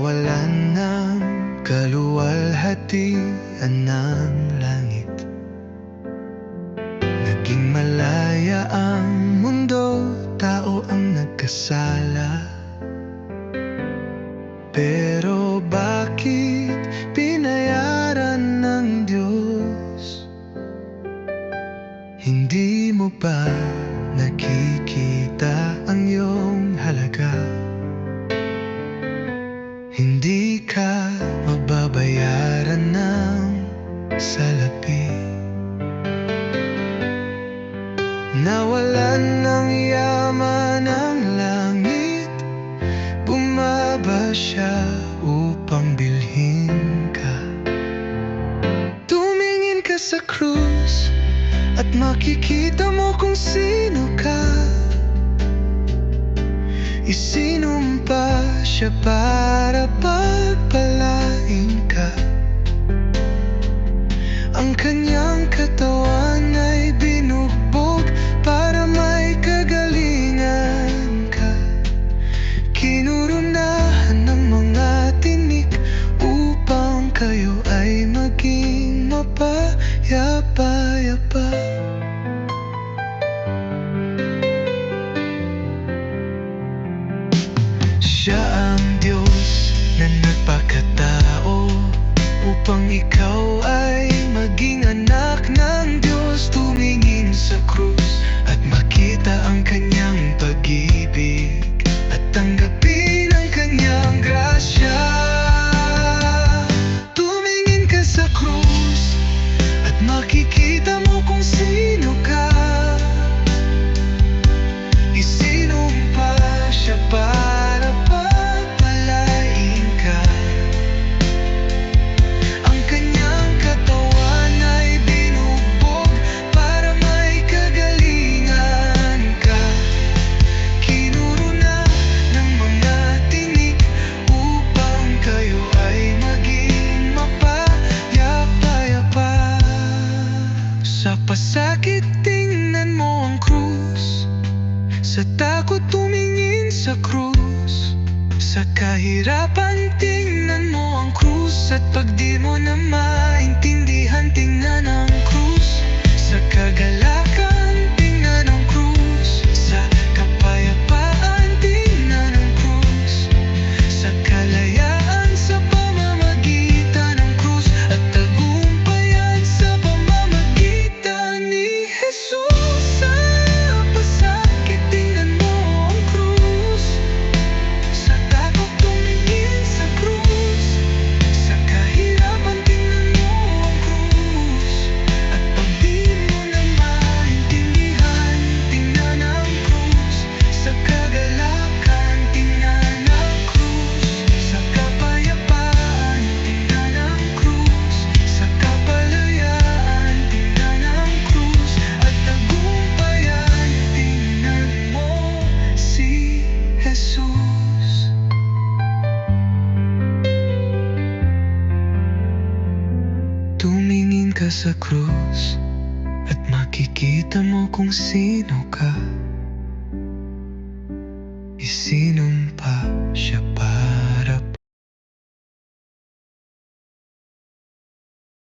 Nawalan ng kaluwalhatian ng langit. Naging malaya ang mundo, tao ang nagkasala. Pero bakit pinayaran ng Diyos? Hindi mo ba nakikita ang iyong halaga? Hindi ka mababayaran ng salapi. Nawalan ng yaman ang langit, bumaba siya upang bilhin ka. Tumingin ka sa krus at makikita mo kung sino ka. Isinumpa siya para pagpalain ka. Ang kanyang katawan ay binugbog para may kagalingan ka. Kinurunahan ng mga tinik upang kayo ay maging mapayapa-yapa. Siya ang Diyos na nagpakatao upang ikaw ay maging anak ng Diyos. Tumingin sa krus at makita ang kanyang pag-ibig at tanggapin ang kanyang grasya. Tumingin ka sa krus at makikita mo kung sino ka. Isinumpa siya para pagpalain ka. Ang kanyang katawan ay binugbog para may kagalingan ka. Kinuruna ng mga tinik upang kayo ay maging mapayapa-yapa. Sa pasakit tingnan mo ang krus, sa takot tumingin sa krus, sa kahirapan tingnan mo ang krus, at pag di mo na maintindihan tingnan ang krus. Sa kagalakan tingnan ang krus, sa kapayapaan tingnan ang krus, sa kalayaan sa pamamagitan ng krus, at tagumpayan sa pamamagitan ni Jesus. Sa pasakit tingnan mo ang krus, sa takot tumingin sa krus, sa kahirapan tingnan mo ang krus, at pag di mo na maintindihan tingnan ang krus, sa kagalakan tingnan ang krus, sa kapayapaan tingnan ang krus, sa kapalayaan tingnan ang krus, at tagumpayan tingnan mo si Jesus. Tumingin ka sa krus at makikita mo kung sino ka.